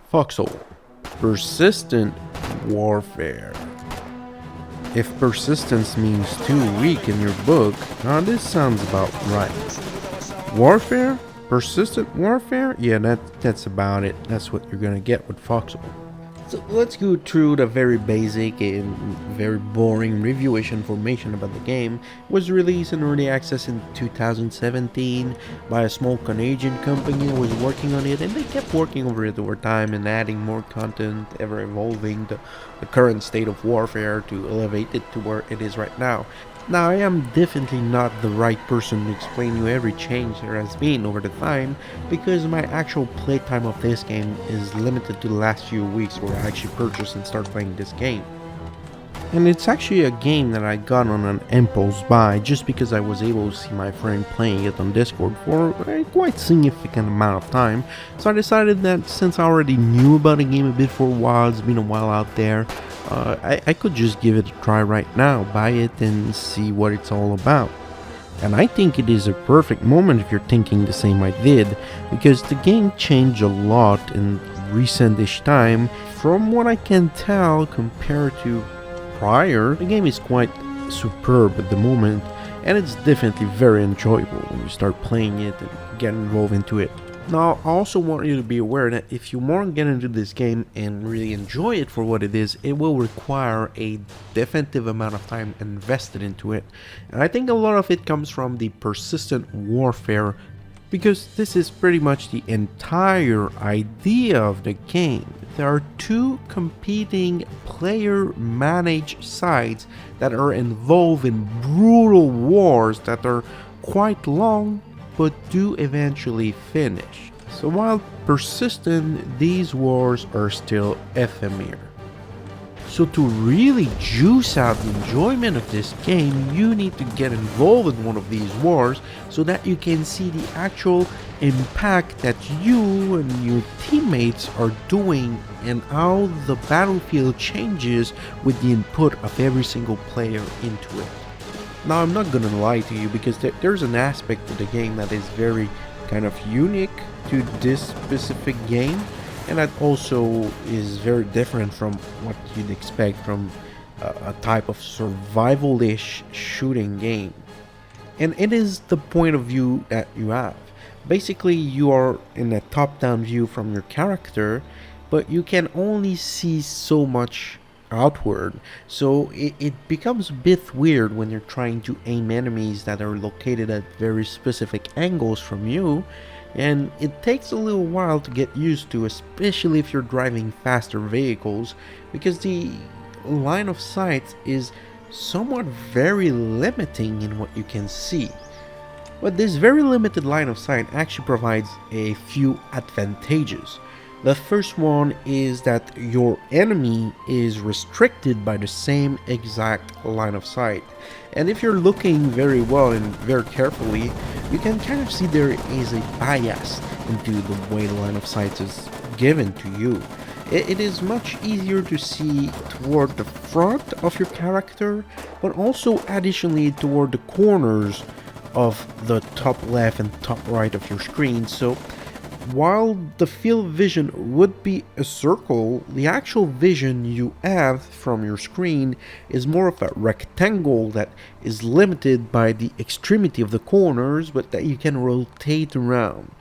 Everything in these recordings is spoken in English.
Foxhole. Persistent warfare. If persistence means too weak in your book, now this sounds about right. Warfare? Persistent warfare? Yeah, that's about it. That's what you're gonna get with Foxhole. So let's go through the very basic and very boring reviewation information about the game. It was released in early access in 2017 by a small Canadian company who was working on it, and they kept working over it over time and adding more content, ever evolving the current state of warfare to elevate it to where it is right now. Now, I am definitely not the right person to explain you every change there has been over the time, because my actual playtime of this game is limited to the last few weeks where I actually purchased and started playing this game. And it's actually a game that I got on an impulse buy just because I was able to see my friend playing it on Discord for a quite significant amount of time. So I decided that since I already knew about the game a bit for a while, it's been a while out there, I could just give it a try right now, buy it and see what it's all about. And I think it is a perfect moment if you're thinking the same I did, because the game changed a lot in recent-ish time. From what I can tell, compared to prior, the game is quite superb at the moment, and it's definitely very enjoyable when you start playing it and get involved into it. Now, I also want you to be aware that if you want to get into this game and really enjoy it for what it is, it will require a definitive amount of time invested into it. And I think a lot of it comes from the persistent warfare, because this is pretty much the entire idea of the game. There are two competing player-managed sides that are involved in brutal wars that are quite long but do eventually finish. So while persistent, these wars are still ephemeral. So to really juice out the enjoyment of this game, you need to get involved in one of these wars so that you can see the actual impact that you and your teammates are doing and how the battlefield changes with the input of every single player into it. Now, I'm not gonna lie to you, because there's an aspect of the game that is very kind of unique to this specific game, and that also is very different from what you'd expect from a type of survival-ish shooting game. And it is the point of view that you have. Basically, you are in a top-down view from your character, but you can only see so much outward, so it becomes a bit weird when you're trying to aim enemies that are located at very specific angles from you, and it takes a little while to get used to, especially if you're driving faster vehicles, because the line of sight is somewhat very limiting in what you can see. But this very limited line of sight actually provides a few advantages. The first one is that your enemy is restricted by the same exact line of sight. And if you're looking very well and very carefully, you can kind of see there is a bias into the way the line of sight is given to you. It is much easier to see toward the front of your character, but also additionally toward the corners of the top left and top right of your screen. So while the field of vision would be a circle, the actual vision you have from your screen is more of a rectangle that is limited by the extremity of the corners, but that you can rotate around.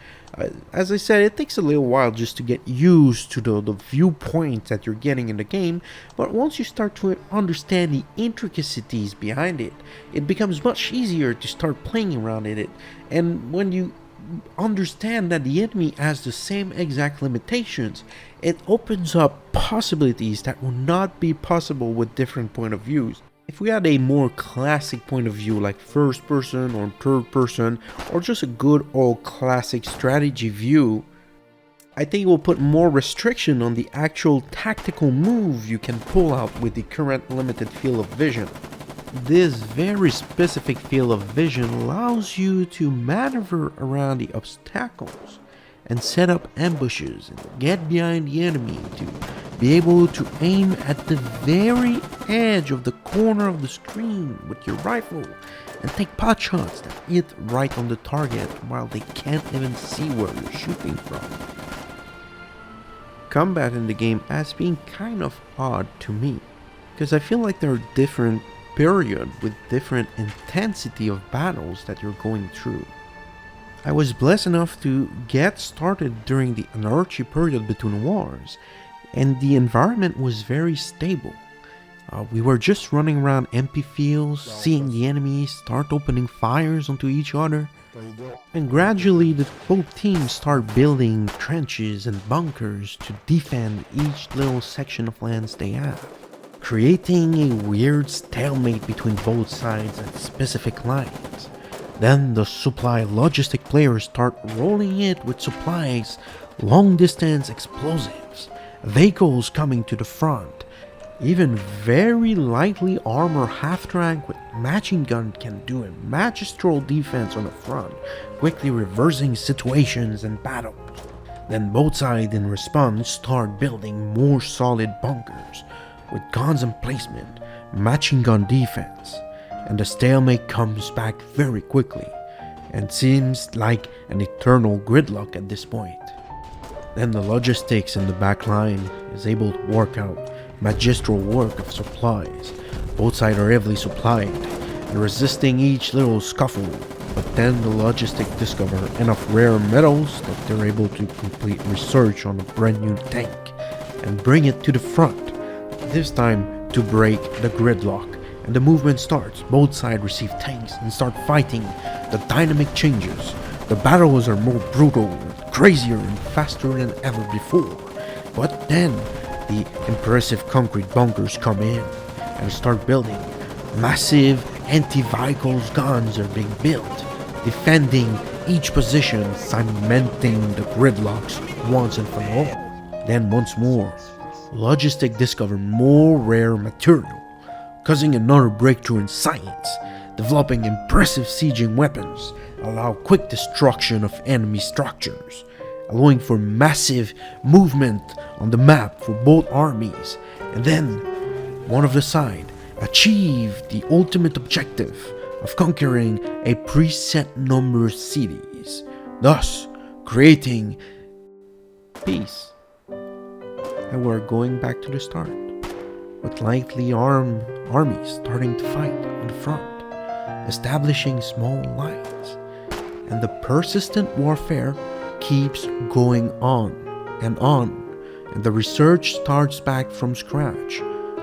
As I said, it takes a little while just to get used to the viewpoints that you're getting in the game, but once you start to understand the intricacies behind it, it becomes much easier to start playing around in it. And when you understand that the enemy has the same exact limitations, it opens up possibilities that will not be possible with different point of views. If we had a more classic point of view like first person or third person, or just a good old classic strategy view, I think it will put more restriction on the actual tactical move you can pull out with the current limited field of vision. This very specific field of vision allows you to maneuver around the obstacles and set up ambushes and get behind the enemy to be able to aim at the very edge of the corner of the screen with your rifle and take pot shots that hit right on the target while they can't even see where you're shooting from. combat in the game as being kind of odd to me, because I feel like there are different periods with different intensity of battles that you're going through. I was blessed enough to get started during the anarchy period between wars, and the environment was very stable. We were just running around empty fields, seeing the enemies start opening fires onto each other, and gradually both teams start building trenches and bunkers to defend each little section of lands they have, creating a weird stalemate between both sides at specific lines. Then the supply logistic players start rolling it with supplies, long distance explosives, vehicles coming to the front. Even very lightly armored half-track with machine gun can do a magistral defense on the front, quickly reversing situations and battles. Then both sides in response start building more solid bunkers, with guns emplacement, machine gun defense, and the stalemate comes back very quickly, and seems like an eternal gridlock at this point. Then the logistics in the back line is able to work out magistral work of supplies. Both sides are heavily supplied and resisting each little scuffle, but then the logistic discover enough rare metals that they're able to complete research on a brand new tank and bring it to the front, this time to break the gridlock, and the movement starts. Both sides receive tanks and start fighting. The dynamic changes. The battles are more brutal, crazier and faster than ever before. But then the impressive concrete bunkers come in and start building. Massive anti-vehicles guns are being built, defending each position, cementing the gridlocks once and for all. Then once more, logistic discover more rare material, causing another breakthrough in science, developing impressive sieging weapons, allow quick destruction of enemy structures, allowing for massive movement on the map for both armies, and then one of the side achieve the ultimate objective of conquering a preset number of cities, thus creating peace. And we're going back to the start, with lightly armed armies starting to fight on the front, establishing small lines, and the persistent warfare keeps going on, and the research starts back from scratch,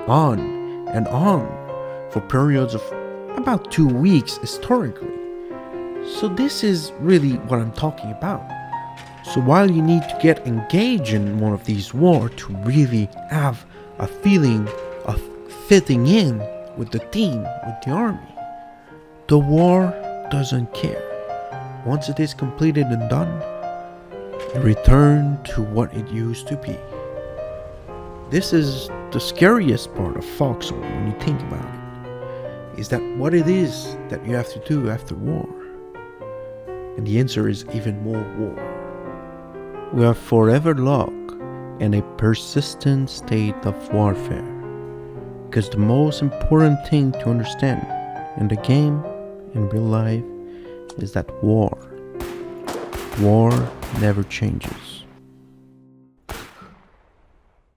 on for periods of about 2 weeks historically. So this is really what I'm talking about. So while you need to get engaged in one of these wars to really have a feeling of fitting in with the team, with the army, the war doesn't care. Once it is completed and done, you return to what it used to be. This is the scariest part of Foxhole when you think about it, is that what it is that you have to do after war. And the answer is even more war. We are forever locked in a persistent state of warfare, because the most important thing to understand in the game, in real life, is that war never changes.